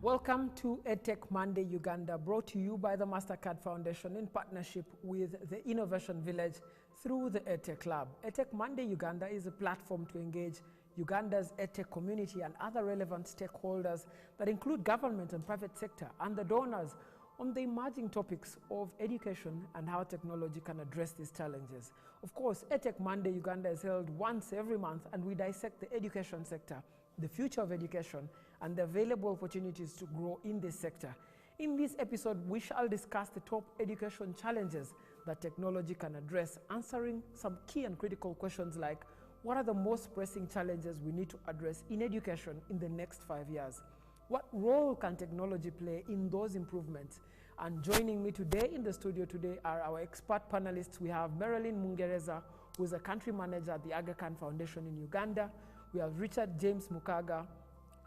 Welcome to EdTech Monday Uganda, brought to you by the MasterCard Foundation in partnership with the Innovation Village through the EdTech Lab. EdTech Monday Uganda is a platform to engage Uganda's EdTech community and other relevant stakeholders that include government and private sector and the donors on the emerging topics of education and how technology can address these challenges. Of course, EdTech Monday Uganda is held once every month, and we dissect the education sector, the future of education, and the available opportunities to grow in this sector. In this episode, we shall discuss the top education challenges that technology can address, answering some key and critical questions like, what are the most pressing challenges we need to address in education in the next 5 years? What role can technology play in those improvements? And joining me today in the studio today are our expert panelists. We have Marilyn Mungereza, who is a country manager at the Aga Khan Foundation in Uganda. We have Richard James Mukaga,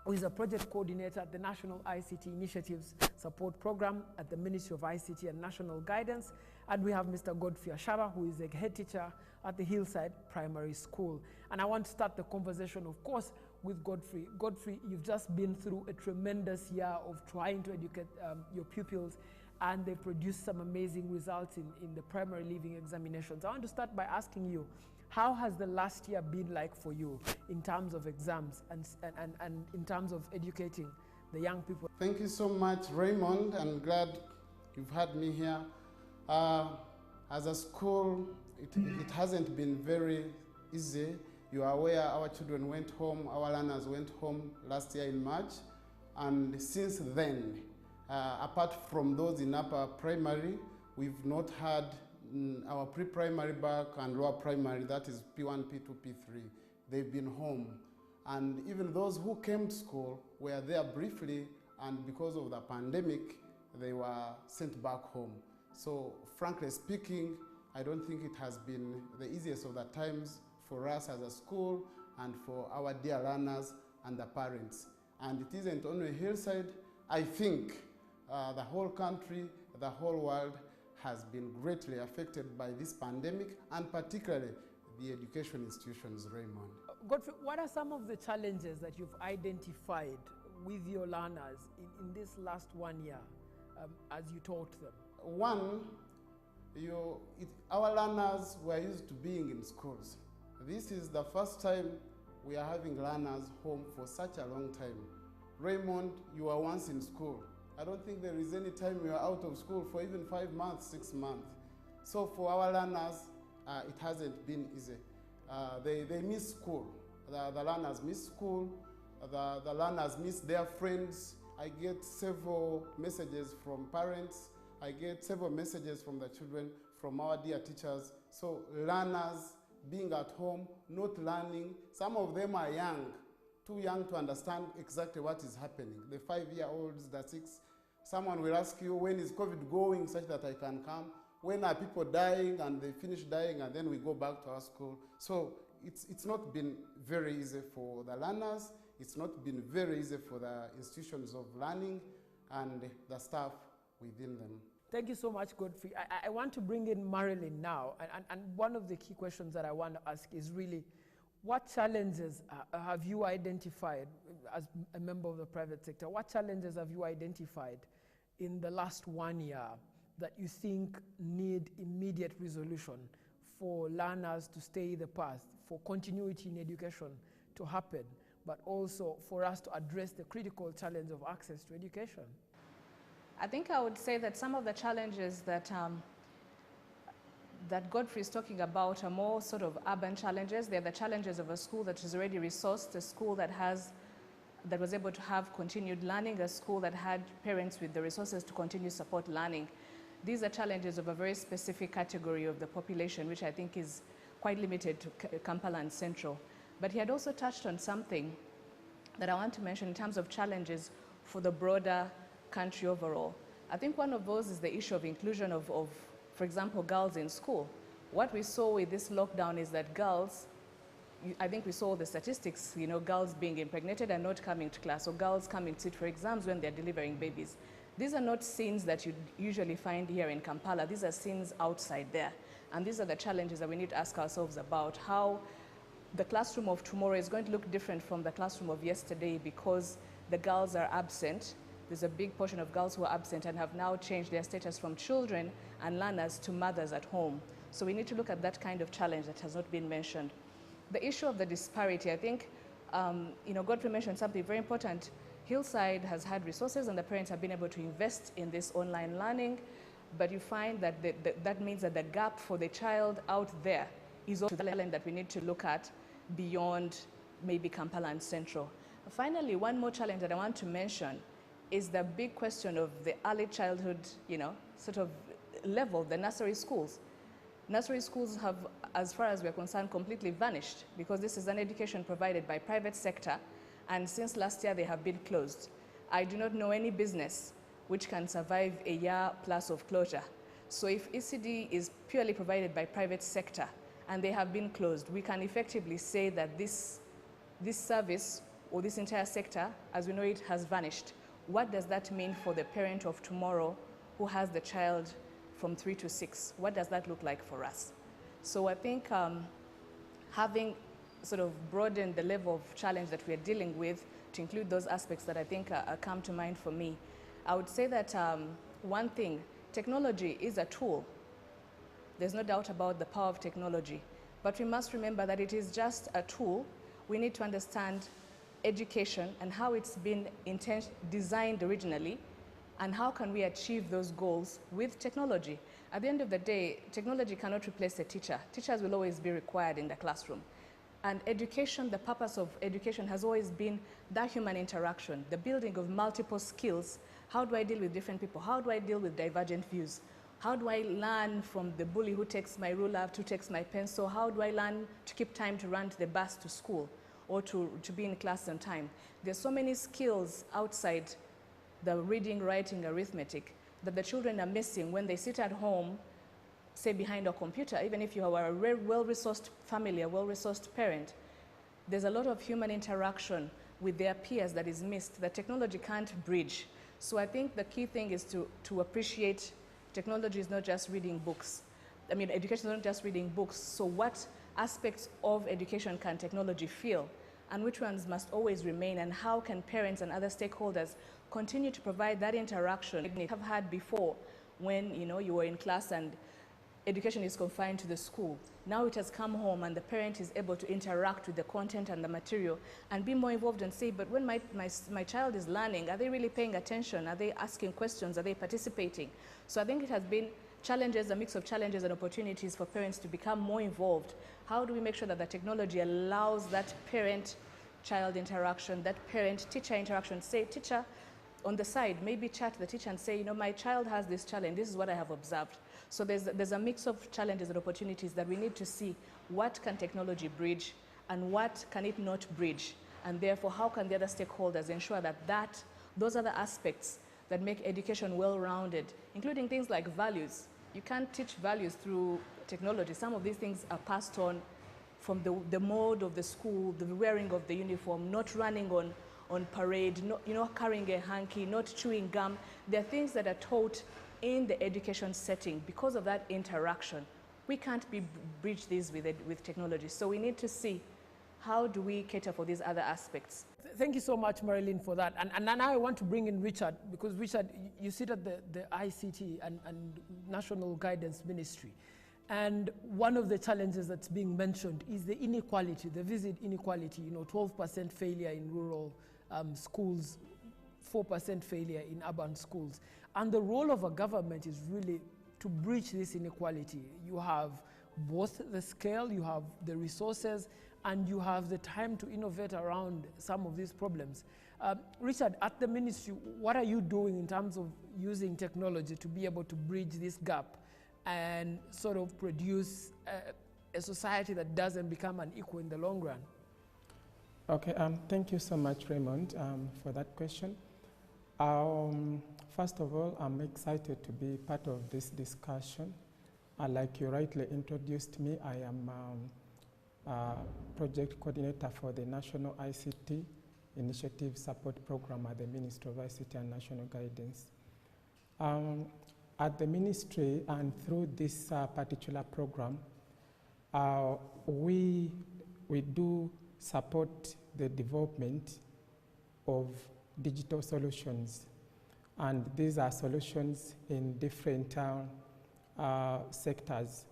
who is a project coordinator at the National ICT Initiatives Support Program at the Ministry of ICT and National Guidance. And we have Mr. Godfrey Ashaba, who is a head teacher at the Hillside Primary School. And I want to start the conversation, of course, with Godfrey. Godfrey, you've just been through a tremendous year of trying to educate your pupils, and they've produced some amazing results in the primary leaving examinations. I want to start by asking you, how has the last year been like for you in terms of exams and in terms of educating the young people? Thank you so much, Raymond. I'm glad you've had me here. As a school, it hasn't been very easy. You are aware our children went home, our learners went home last year in March. And since then, apart from those in upper primary, we've not had our pre-primary back and lower primary, that is P1, P2, P3. They've been home. And even those who came to school were there briefly, and because of the pandemic, they were sent back home. So frankly speaking, I don't think it has been the easiest of the times for us as a school and for our dear learners and the parents. And it isn't only Hillside. I think the whole country, the whole world has been greatly affected by this pandemic, and particularly the education institutions, Raymond. Godfrey, what are some of the challenges that you've identified with your learners in this last 1 year as you taught them? One, our learners were used to being in schools. This is the first time we are having learners home for such a long time. Raymond, you were once in school. I don't think there is any time you are out of school for even 5 months, 6 months. So for our learners, it hasn't been easy. They miss school. The learners miss school. The learners miss their friends. I get several messages from parents. I get several messages from the children, from our dear teachers. So learners being at home, not learning. Some of them are young, too young to understand exactly what is happening. The 5-year-olds, the 6, someone will ask you, when is COVID going such that I can come? When are people dying? And they finish dying, and then we go back to our school. So it's not been very easy for the learners. It's not been very easy for the institutions of learning and the staff within them. Thank you so much, Godfrey. I want to bring in Marilyn now. And one of the key questions that I want to ask is really, what challenges have you identified as a member of the private sector? What challenges have you identified in the last 1 year that you think need immediate resolution for learners to stay the path, for continuity in education to happen, but also for us to address the critical challenge of access to education? I think I would say that some of the challenges that Godfrey is talking about are more sort of urban challenges. They're the challenges of a school that is already resourced, a school that was able to have continued learning, a school that had parents with the resources to continue support learning. These are challenges of a very specific category of the population, which I think is quite limited to Kampala and Central. But he had also touched on something that I want to mention in terms of challenges for the broader country overall. I think one of those is the issue of inclusion of, for example, girls in school. What we saw with this lockdown is that girls, I think we saw the statistics, girls being impregnated and not coming to class, or girls coming to sit for exams when they're delivering babies. These are not scenes that you usually find here in Kampala. These are scenes outside there. And these are the challenges that we need to ask ourselves about, how the classroom of tomorrow is going to look different from the classroom of yesterday because the girls are absent There's a big portion of girls who are absent and have now changed their status from children and learners to mothers at home. So we need to look at that kind of challenge that has not been mentioned. The issue of the disparity, I think, Godfrey mentioned something very important. Hillside has had resources and the parents have been able to invest in this online learning, but you find that that means that the gap for the child out there is also the element that we need to look at beyond maybe Kampala and Central. Finally, one more challenge that I want to mention is the big question of the early childhood, sort of level, the nursery schools. Nursery schools have, as far as we're concerned, completely vanished because this is an education provided by private sector, and since last year they have been closed. I do not know any business which can survive a year plus of closure. So if ECD is purely provided by private sector and they have been closed, we can effectively say that this service or this entire sector, as we know it, has vanished. What does that mean for the parent of tomorrow who has the child from 3 to 6? What does that look like for us? So I think having sort of broadened the level of challenge that we're dealing with to include those aspects that I think come to mind for me, I would say that one thing, technology is a tool. There's no doubt about the power of technology, but we must remember that it is just a tool. We need to understand education and how it's been designed originally, and how can we achieve those goals with technology. At the end of the day, technology cannot replace a teacher. Teachers will always be required in the classroom. And education, the purpose of education has always been that human interaction, the building of multiple skills. How do I deal with different people? How do I deal with divergent views? How do I learn from the bully who takes my ruler, who takes my pencil? How do I learn to keep time to run to the bus to school or to be in class on time? There's so many skills outside the reading, writing, arithmetic that the children are missing when they sit at home, say behind a computer. Even if you are a well-resourced family, a well-resourced parent, there's a lot of human interaction with their peers that is missed, that technology can't bridge. So I think the key thing is to appreciate technology is not just reading books. I mean, education is not just reading books. So what aspects of education can technology fill? And which ones must always remain? And how can parents and other stakeholders continue to provide that interaction you have had before when you were in class and education is confined to the school? Now it has come home and the parent is able to interact with the content and the material and be more involved and say, but when my child is learning, are they really paying attention? Are they asking questions? Are they participating? So I think it has been challenges, a mix of challenges and opportunities for parents to become more involved. How do we make sure that the technology allows that parent-child interaction, that parent-teacher interaction? Say, teacher, on the side, maybe chat to the teacher and say, my child has this challenge, this is what I have observed. So there's a mix of challenges and opportunities that we need to see what can technology bridge and what can it not bridge. And therefore, how can the other stakeholders ensure that those are the aspects that make education well-rounded, including things like values. You can't teach values through technology. Some of these things are passed on from the mode of the school, the wearing of the uniform, not running on parade, not carrying a hanky, not chewing gum. There are things that are taught in the education setting because of that interaction. We can't bridge these with technology. So we need to see how do we cater for these other aspects. Thank you so much, Marilyn, for that. And now I want to bring in Richard, because Richard, you sit at the ICT and National Guidance Ministry. And one of the challenges that's being mentioned is the inequality, the visit inequality, 12% failure in rural schools, 4% failure in urban schools. And the role of a government is really to bridge this inequality. You have both the scale, you have the resources, and you have the time to innovate around some of these problems. Richard, at the ministry, what are you doing in terms of using technology to be able to bridge this gap and sort of produce a society that doesn't become unequal in the long run? Okay, thank you so much, Raymond, for that question. First of all, I'm excited to be part of this discussion. Like you rightly introduced me, I am project coordinator for the National ICT Initiative Support Program at the Ministry of ICT and National Guidance. At the ministry and through this particular program, we do support the development of digital solutions And these are solutions in different sectors.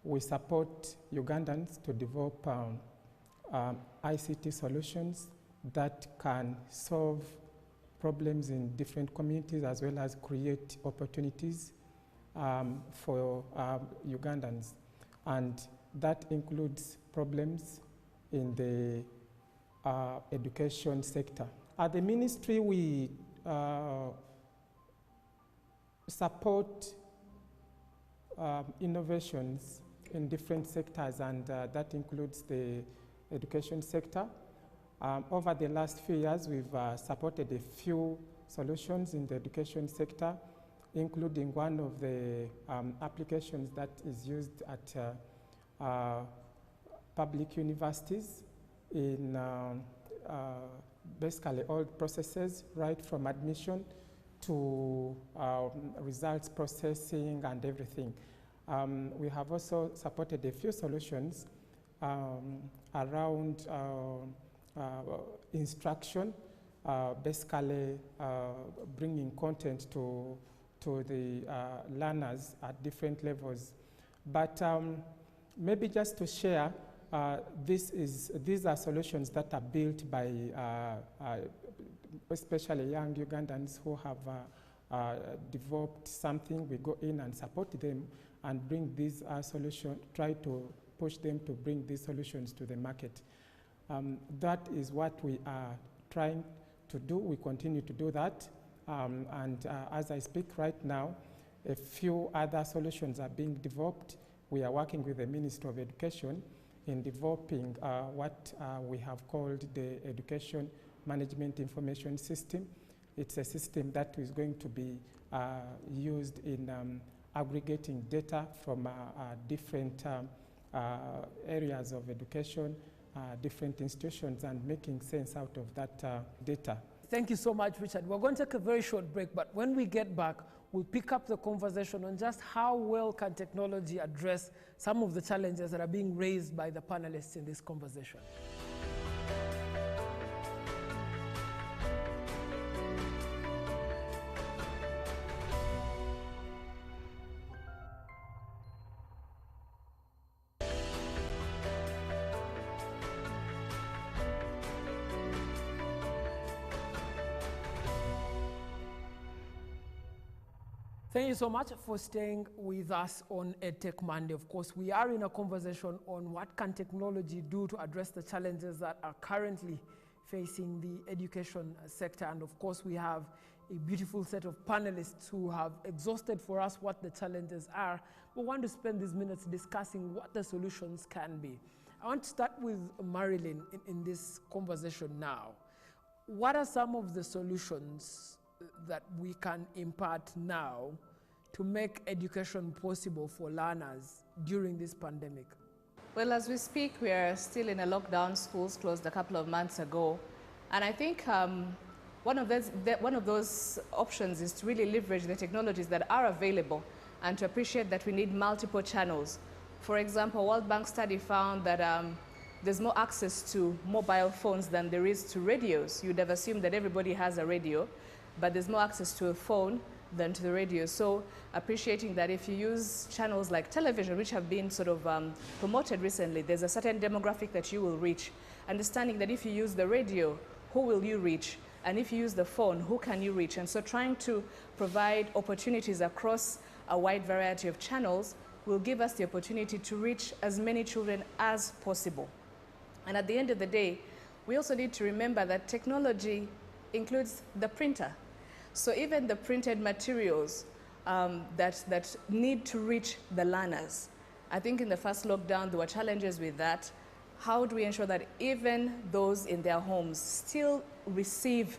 We support Ugandans to develop ICT solutions that can solve problems in different communities as well as create opportunities for Ugandans. And that includes problems in the education sector. At the ministry, we support innovations in different sectors, and that includes the education sector. Over the last few years, we've supported a few solutions in the education sector, including one of the applications that is used at public universities in basically all processes, right from admission to results processing and everything. We have also supported a few solutions around instruction, basically bringing content to the learners at different levels. But maybe just to share, these are solutions that are built by especially young Ugandans who have developed something. We go in and support them and bring these solutions, try to push them to bring these solutions to the market. That is what we are trying to do. We continue to do that. As I speak right now, a few other solutions are being developed. We are working with the Ministry of Education in developing what we have called the Education Management Information System. It's a system that is going to be used in aggregating data from different areas of education, different institutions, and making sense out of that data. Thank you so much, Richard. We're going to take a very short break, but when we get back, we'll pick up the conversation on just how well can technology address some of the challenges that are being raised by the panelists in this conversation. Thank you so much for staying with us on EdTech Monday. Of course, we are in a conversation on what can technology do to address the challenges that are currently facing the education sector. And of course, we have a beautiful set of panelists who have exhausted for us what the challenges are. We want to spend these minutes discussing what the solutions can be. I want to start with Marilyn in this conversation now. What are some of the solutions that we can impart now to make education possible for learners during this pandemic? Well, as we speak, we are still in a lockdown. Schools closed a couple of months ago. And I think one of those options is to really leverage the technologies that are available and to appreciate that we need multiple channels. For example, a World Bank study found that there's more access to mobile phones than there is to radios. You'd have assumed that everybody has a radio, but there's more access to a phone than to the radio. So appreciating that if you use channels like television, which have been sort of promoted recently, there's a certain demographic that you will reach. Understanding that if you use the radio, who will you reach? And if you use the phone, who can you reach? And so trying to provide opportunities across a wide variety of channels will give us the opportunity to reach as many children as possible. And at the end of the day, we also need to remember that technology includes the printer. So even the printed materials that need to reach the learners. I think in the first lockdown, there were challenges with that. How do we ensure that even those in their homes still receive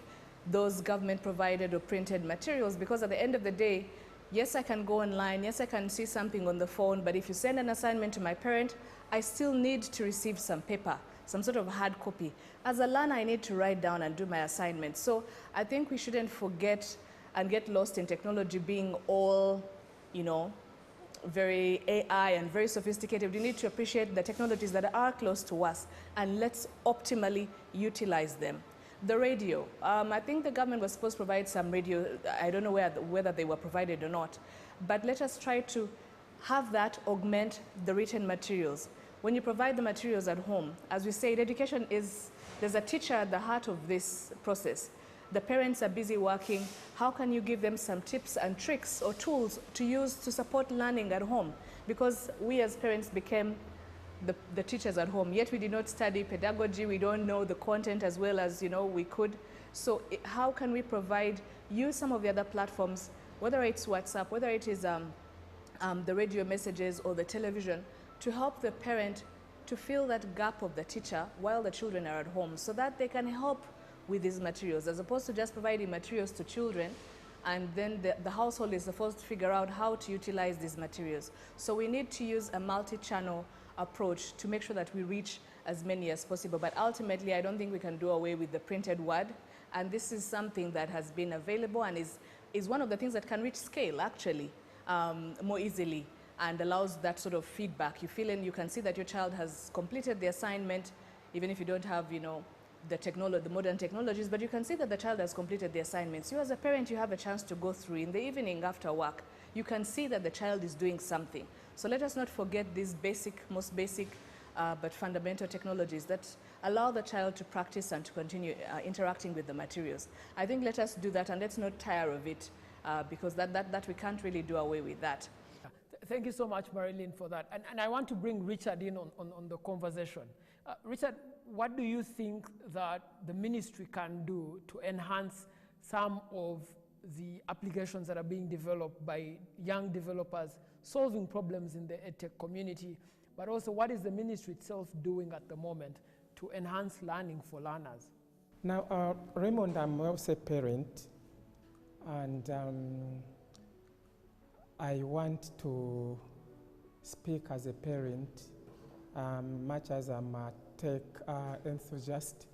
those government-provided or printed materials? Because at the end of the day, yes, I can go online, yes, I can see something on the phone, but if you send an assignment to my parent, I still need to receive some paper, some sort of hard copy. As a learner, I need to write down and do my assignments. So I think we shouldn't forget and get lost in technology being all, very AI and very sophisticated. We need to appreciate the technologies that are close to us, and let's optimally utilize them. The radio. I think the government was supposed to provide some radio. I don't know whether they were provided or not. But let us try to have that augment the written materials. When you provide the materials at home, as we said, education is, there's a teacher at the heart of this process. The parents are busy working. How can you give them some tips and tricks or tools to use to support learning at home? Because we as parents became the teachers at home, yet we did not study pedagogy. We don't know the content as well as we could. So how can we use some of the other platforms, whether it's WhatsApp, whether it is the radio messages or the television, to help the parent to fill that gap of the teacher while the children are at home, so that they can help with these materials, as opposed to just providing materials to children and then the household is supposed to figure out how to utilize these materials. So we need to use a multi-channel approach to make sure that we reach as many as possible. But ultimately, I don't think we can do away with the printed word. And this is something that has been available and is one of the things that can reach scale, actually, more easily, and allows that sort of feedback. You can see that your child has completed the assignment, even if you don't have, the modern technologies, but you can see that the child has completed the assignments. You as a parent, you have a chance to go through in the evening after work. You can see that the child is doing something. So let us not forget these most basic but fundamental technologies that allow the child to practice and to continue interacting with the materials. I think let us do that, and let's not tire of it, because that we can't really do away with that. Thank you so much, Marilyn, for that. And I want to bring Richard in on the conversation. Richard, what do you think that the ministry can do to enhance some of the applications that are being developed by young developers solving problems in the EdTech community, but also what is the ministry itself doing at the moment to enhance learning for learners? Now, Raymond, I'm also a parent, and I want to speak as a parent. Much as I'm a tech enthusiast,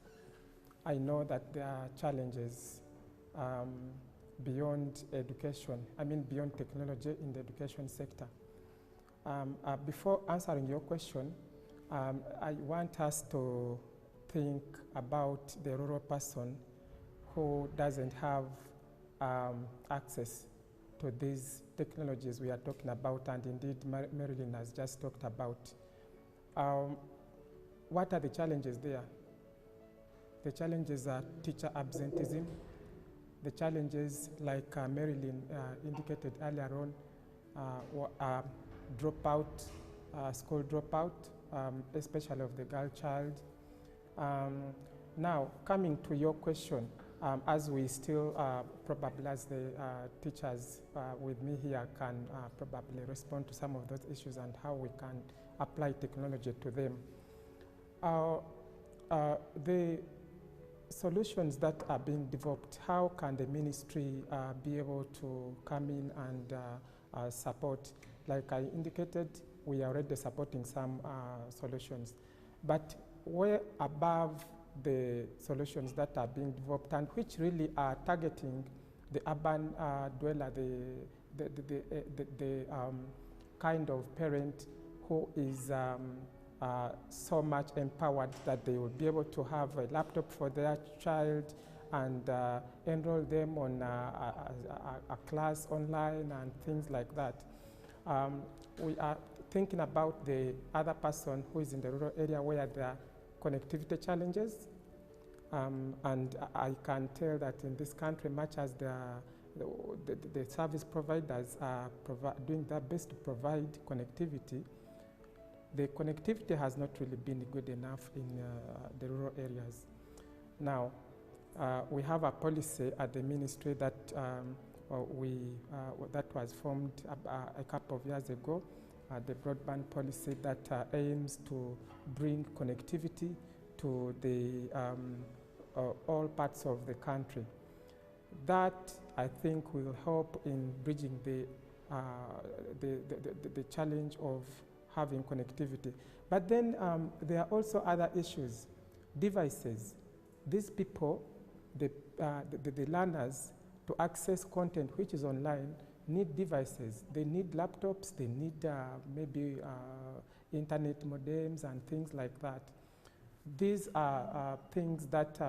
I know that there are challenges beyond education, beyond technology in the education sector. Before answering your question, I want us to think about the rural person who doesn't have access to these technologies we are talking about, and indeed Marilyn has just talked about. What are the challenges there? The challenges are teacher absenteeism. The challenges, like Marilyn indicated earlier on, dropout, school dropout, especially of the girl child. Now, coming to your question, as we still probably, as the teachers with me here can probably respond to some of those issues and how we can apply technology to them. The solutions that are being developed, how can the ministry be able to come in and support? Like I indicated, we are already supporting some solutions, but we're above the solutions that are being developed and which really are targeting the urban dweller, the kind of parent who is so much empowered that they will be able to have a laptop for their child and enroll them on a class online and things like that. We are thinking about the other person who is in the rural area where there are connectivity challenges. And I can tell that in this country, much as the service providers are doing their best to provide connectivity, the connectivity has not really been good enough in the rural areas. Now, we have a policy at the ministry that that was formed a couple of years ago, the broadband policy that aims to bring connectivity to the all parts of the country. That, I think, will help in bridging the challenge of having connectivity. But then there are also other issues. Devices. These people, the learners, to access content which is online, need devices. They need laptops, they need maybe internet modems and things like that. These are things that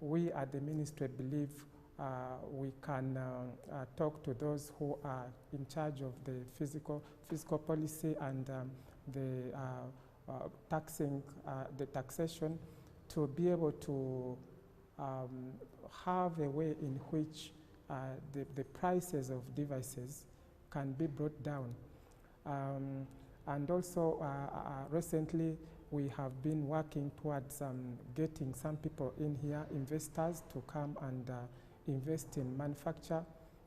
we at the ministry believe we can talk to those who are in charge of the fiscal policy and the taxation to be able to have a way in which the prices of devices can be brought down. And also recently we have been working towards getting some people in here, investors, to come and invest in manufacture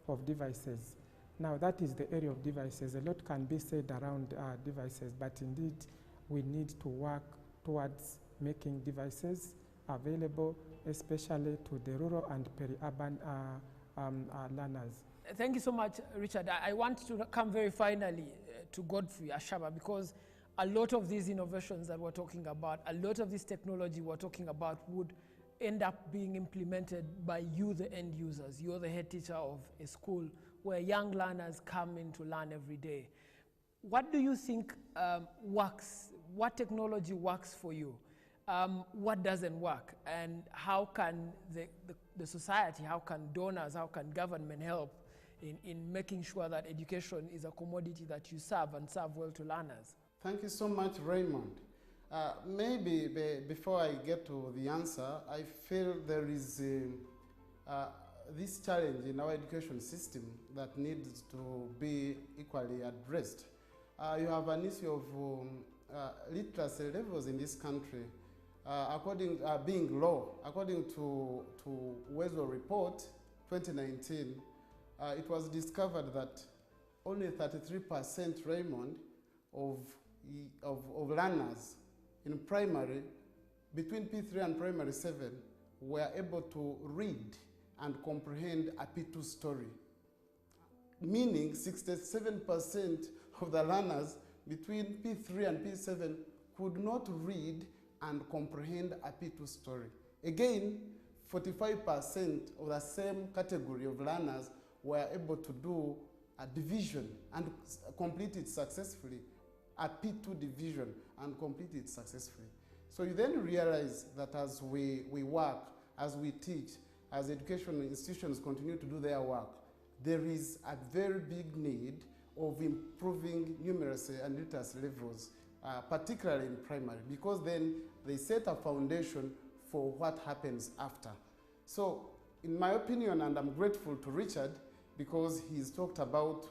of devices. Now that is the area of devices. A lot can be said around devices, but indeed we need to work towards making devices available, especially to the rural and peri-urban learners. Thank you so much, Richard. I want to come very finally to Godfrey Ashaba, because a lot of these innovations that we're talking about, a lot of this technology we're talking about would end up being implemented by you, the end users. You're the head teacher of a school where young learners come in to learn every day. What do you think works? What technology works for you? What doesn't work? And how can the society, how can donors, how can government help in making sure that education is a commodity that you serve and serve well to learners? Thank you so much, Raymond. Maybe before I get to the answer, I feel there is this challenge in our education system that needs to be equally addressed. You have an issue of literacy levels in this country being low. According to WESO report 2019, it was discovered that only 33%, Raymond, of learners in primary, between P3 and primary 7, were able to read and comprehend a P2 story. Meaning 67% of the learners between P3 and P7 could not read and comprehend a P2 story. Again, 45% of the same category of learners were able to do a division and complete it successfully, a P2 division, and complete it successfully. So you then realize that as we work, as we teach, as educational institutions continue to do their work, there is a very big need of improving numeracy and literacy levels, particularly in primary, because then they set a foundation for what happens after. So in my opinion, and I'm grateful to Richard because he's talked about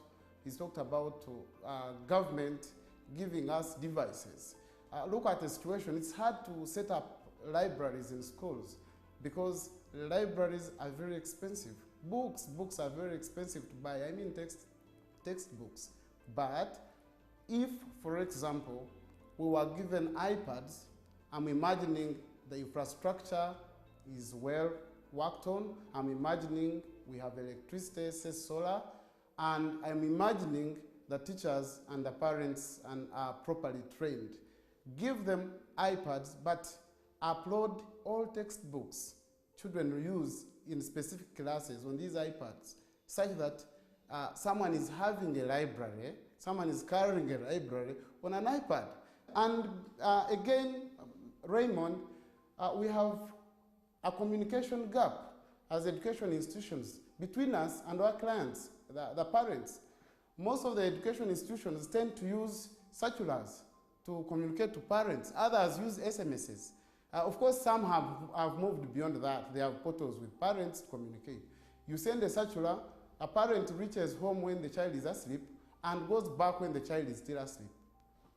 government giving us devices. Look at the situation. It's hard to set up libraries in schools because libraries are very expensive. Books are very expensive to buy. I mean textbooks. But if, for example, we were given iPads, I'm imagining the infrastructure is well worked on. I'm imagining we have electricity, say solar, and I'm imagining the teachers and the parents are properly trained. Give them iPads, but upload all textbooks children use in specific classes on these iPads, such that someone is having a library, someone is carrying a library on an iPad. And again, Raymond, we have a communication gap as education institutions between us and our clients, the parents. Most of the education institutions tend to use circulars to communicate to parents. Others use SMSs. Of course, some have moved beyond that. They have portals with parents to communicate. You send a circular, a parent reaches home when the child is asleep and goes back when the child is still asleep.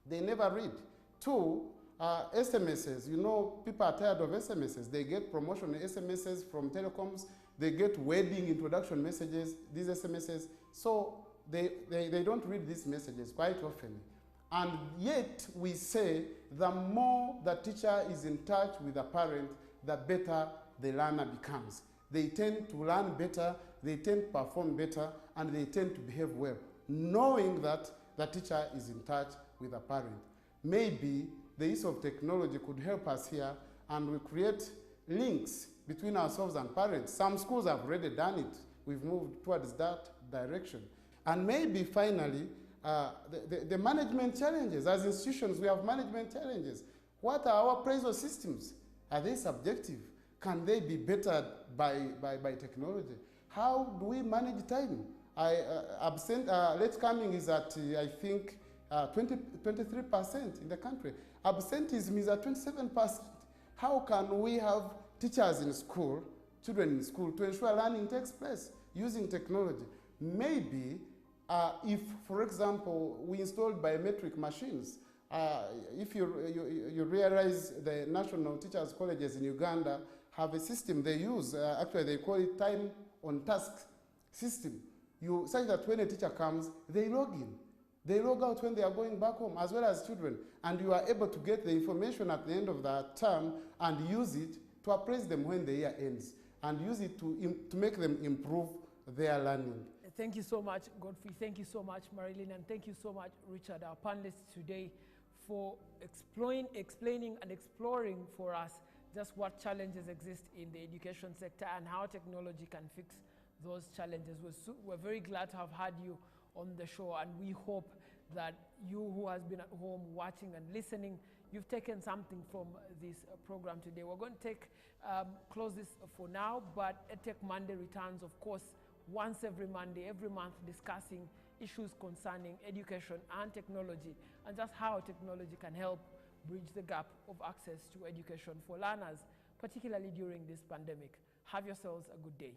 They never read. Two, SMSs. You know, people are tired of SMSs. They get promotional SMSs from telecoms. They get wedding introduction messages, these SMSs. So they don't read these messages quite often. And yet we say the more the teacher is in touch with the parent, the better the learner becomes. They tend to learn better, they tend to perform better, and they tend to behave well, knowing that the teacher is in touch with the parent. Maybe the use of technology could help us here, and we create links between ourselves and parents. Some schools have already done it. We've moved towards that direction. And maybe finally, the management challenges. As institutions, we have management challenges. What are our appraisal systems? Are they subjective? can they be bettered by technology? How do we manage time? Late coming is at, I think, 23% in the country. Absenteeism is at 27%. How can we have teachers in school, children in school, to ensure learning takes place using technology? Maybe if, for example, we installed biometric machines, if you realize the national teachers' colleges in Uganda have a system they use, actually they call it time on task system. Such that when a teacher comes, they log in. They log out when they are going back home, as well as children. And you are able to get the information at the end of the term and use it to appraise them when the year ends, and use it to make them improve their learning. Thank you so much, Godfrey. Thank you so much, Marilyn. And thank you so much, Richard, our panelists today, for explaining and exploring for us just what challenges exist in the education sector and how technology can fix those challenges. We're very glad to have had you on the show, and we hope that you who has been at home watching and listening, you've taken something from this program today. We're going to close this for now, but EdTech Monday returns, of course, once every Monday, every month, discussing issues concerning education and technology, and just how technology can help bridge the gap of access to education for learners, particularly during this pandemic. Have yourselves a good day.